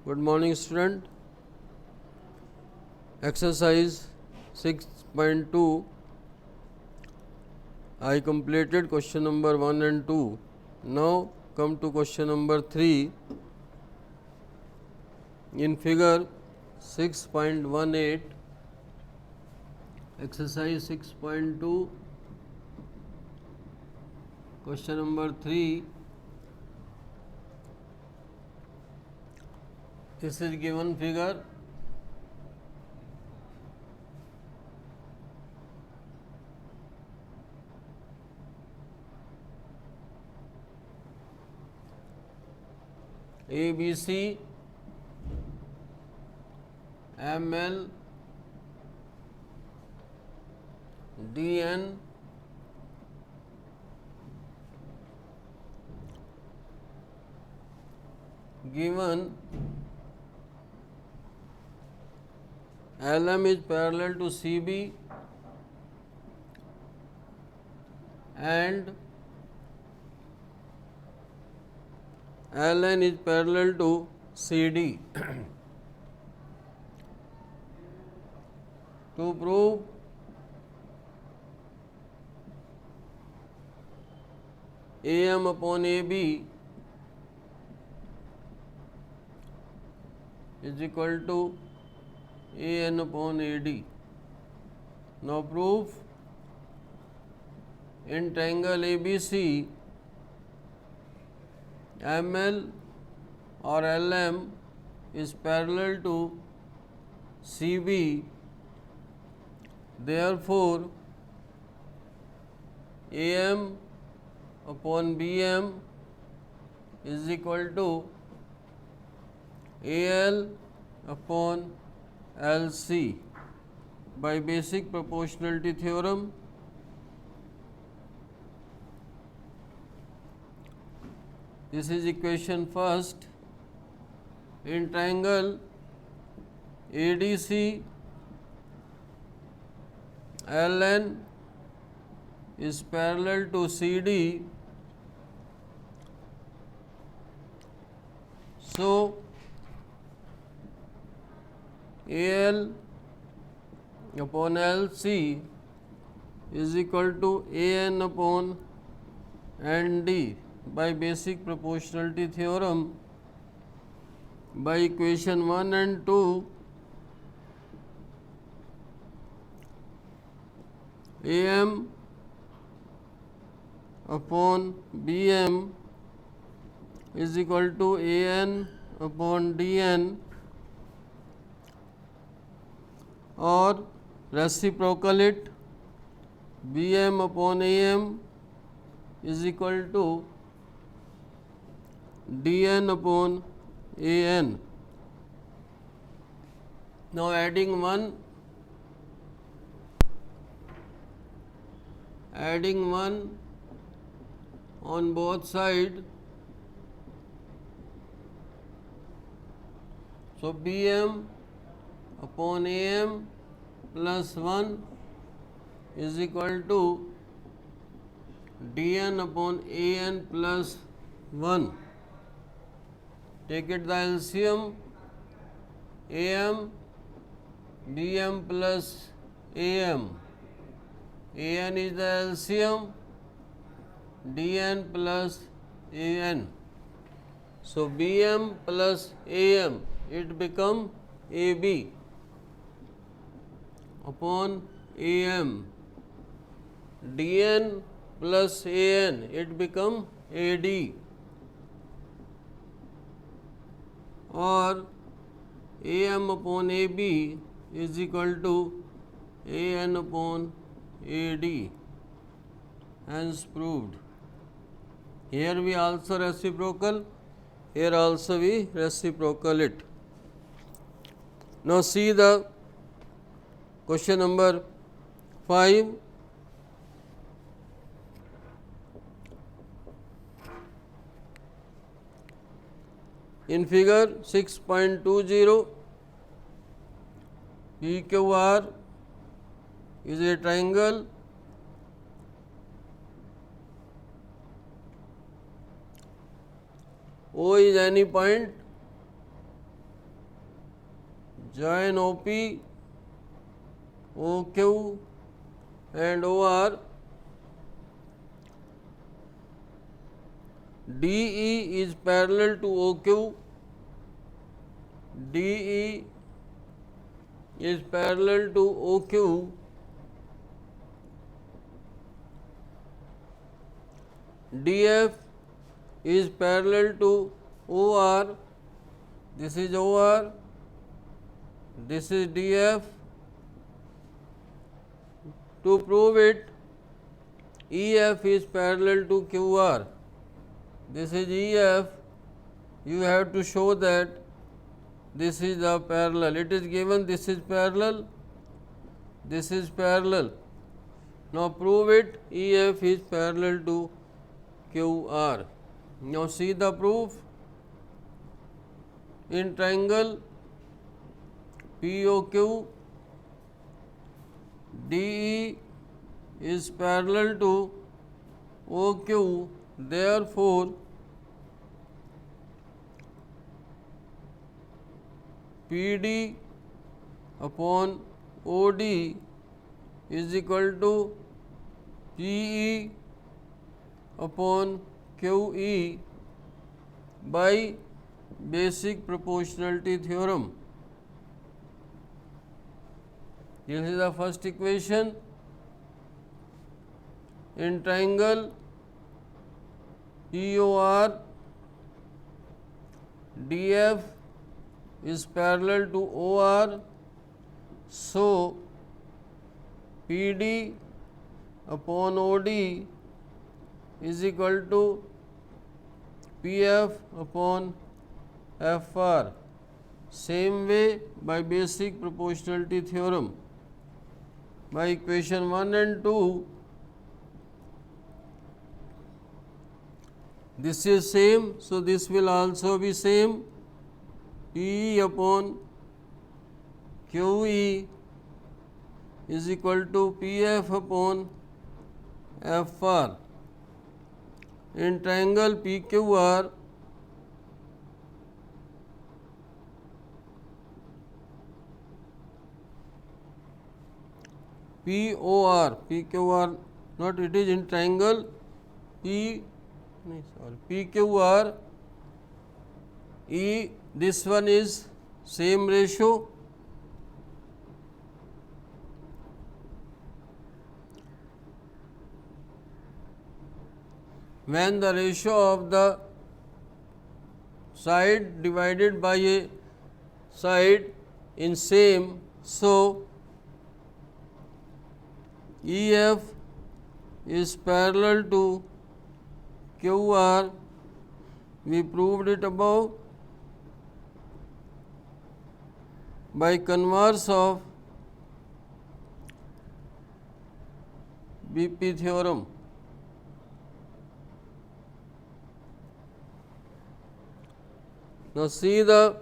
Good morning, student. Exercise 6.2. I completed question number 1 and 2. Now come to question number 3. In figure 6.18, exercise 6.2, question number 3. This is given figure. ABC, ML, DN, given LM is parallel to CB and LN is parallel to CD. To prove AM upon AB is equal to AN upon AD. Now proof in triangle ABC, ML or LM is parallel to CB, therefore AM upon BM is equal to AL upon LC by basic proportionality theorem. This is equation first. In triangle ADC, LN is parallel to CD, so AL upon LC is equal to AN upon ND by basic proportionality theorem. By equation 1 and 2, AM upon BM is equal to AN upon DN, or reciprocal it, BM upon AM is equal to DN upon AN. Now adding 1 on both sides, so BM upon AM plus 1 is equal to DN upon AN plus 1. Take it the LCM, AM BM plus AM, AN is the LCM, DN plus AN. So BM plus AM, it become AB upon AM, DN plus AN, it become AD, or AM upon AB is equal to AN upon AD. Hence proved. Here we also reciprocal, here also we reciprocal it. Now see the question number 5. In figure 6.20, PQR is a triangle O is any point join OP, OQ and OR. DE is parallel to OQ, DE is parallel to OQ, DF is parallel to OR, this is OR, this is DF. To prove it, EF is parallel to QR, this is EF, you have to show that this is the parallel. It is given this is parallel, this is parallel. Now prove it, EF is parallel to QR. Now see the proof. In triangle POQ, DE is parallel to OQ, therefore PD upon OD is equal to PE upon QE by basic proportionality theorem. This is the first equation. In triangle POR, DF is parallel to OR, so PD upon OD is equal to PF upon FR. Same way by basic proportionality theorem. By equation 1 and 2, this is same, so this will also be same. PE upon QE is equal to PF upon FR. In triangle PQR, PQR, not it is in triangle PQR, E, this one is same ratio. When the ratio of the side divided by a side in same, so EF is parallel to QR, we proved it above by converse of BP theorem. Now see the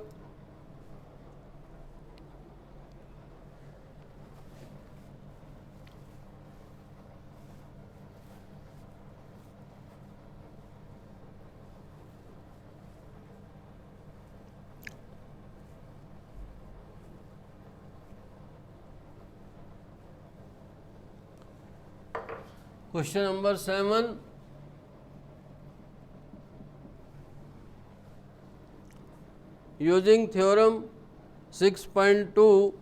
question number 7. Using theorem 6.2,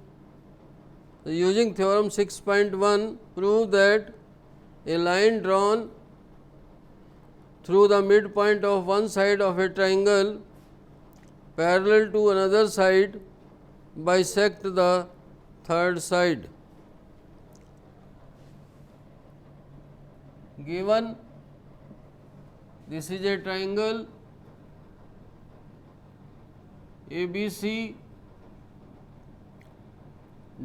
using theorem 6.1, prove that a line drawn through the midpoint of one side of a triangle parallel to another side bisect the third side. Given this is a triangle ABC,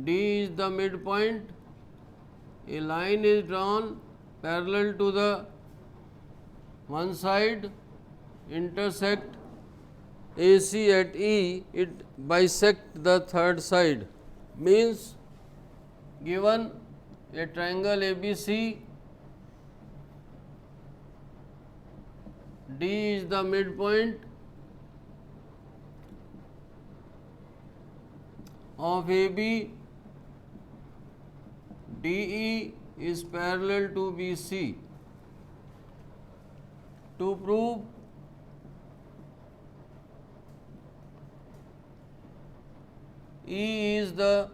D is the midpoint, a line is drawn parallel to the one side, intersect AC at E, it bisect the third side. Means given a triangle ABC, D is the midpoint, of AB DE is parallel to BC. To prove E is the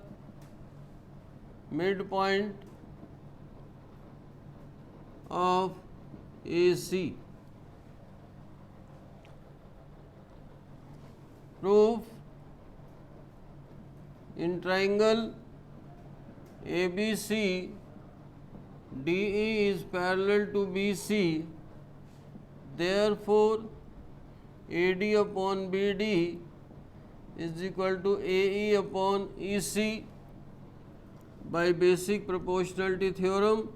midpoint of AC. Proof: in triangle ABC, DE is parallel to BC, therefore AD upon BD is equal to AE upon EC by basic proportionality theorem.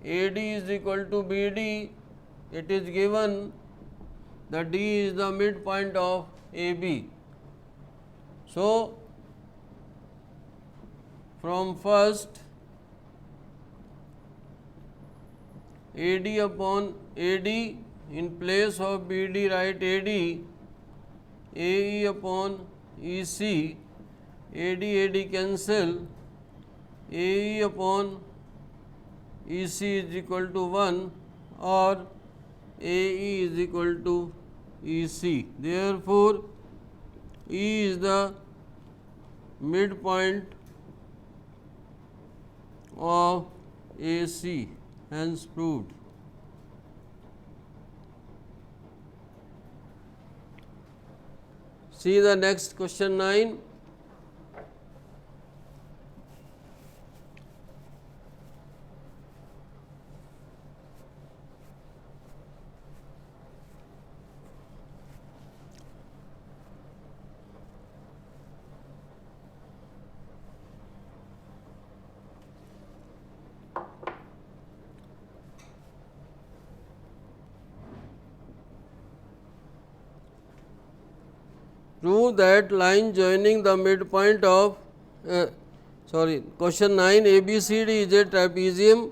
AD is equal to BD, it is given that D is the midpoint of AB. So, from first AD upon AD, in place of BD write AD, AE upon EC, AD cancel, AE upon EC is equal to 1 or AE is equal to EC. Therefore, E is the midpoint of AC, hence proved. See the next question 9. Prove that line joining the midpoint of question 9, ABCD is a trapezium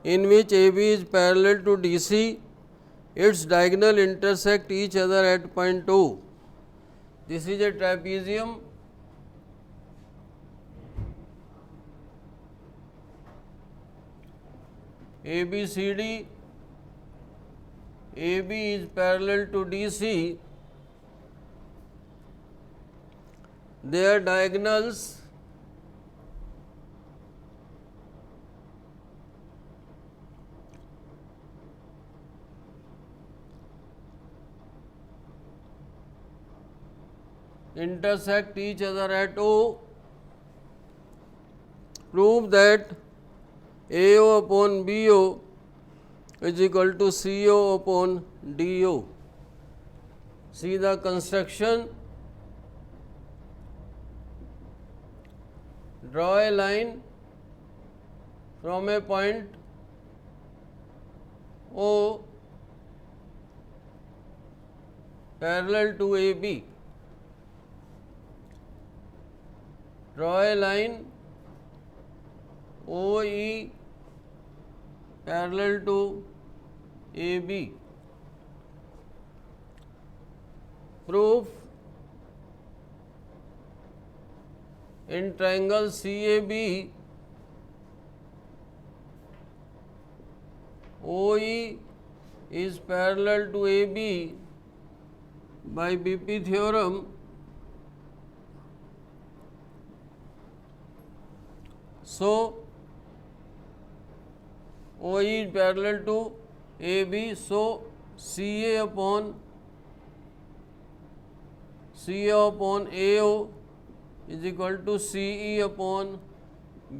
in which AB is parallel to DC. Its diagonal intersect each other at point O. This is a trapezium. ABCD, AB is parallel to DC. Their diagonals intersect each other at O. Prove that AO upon BO is equal to CO upon DO. See the construction. Draw a line from a point O parallel to AB. Draw a line OE parallel to AB. Proof: in triangle CAB, OE is parallel to AB by BP theorem. So, OE is parallel to AB, so CA upon AO is equal to CE upon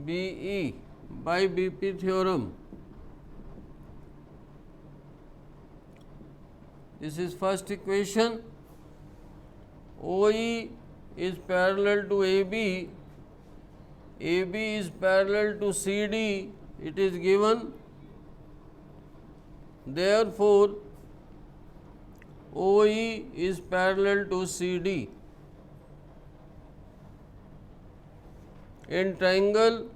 BE by BP theorem. This is first equation. OE is parallel to AB, AB is parallel to CD, it is given. Therefore, OE is parallel to CD. In triangle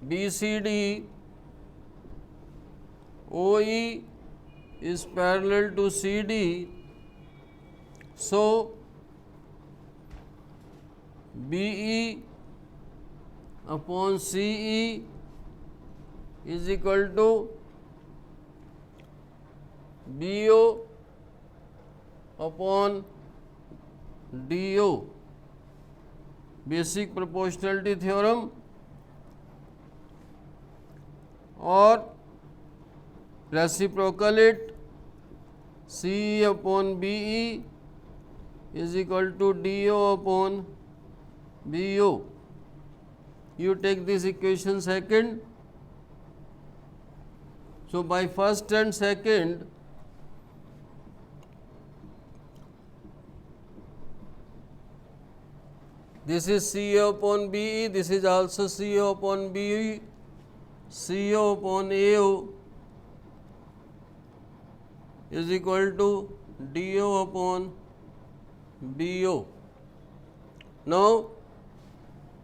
BCD, OE is parallel to CD, so BE upon CE is equal to BO upon DO. Basic proportionality theorem. और reciprocal it, CE upon BE is equal to DO upon BO. You take this equation second. So by first and second, this is CO upon BE, this is also CO upon BE, CO upon AO is equal to DO upon BO. Now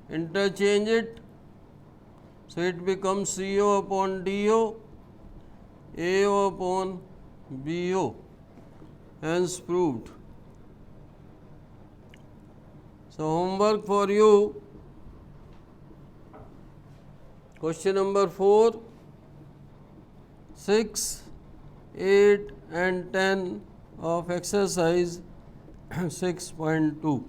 interchange it, so it becomes CO upon DO, AO upon BO, hence proved. So homework for you, question number 4, 6, 8 and 10 of exercise 6.2.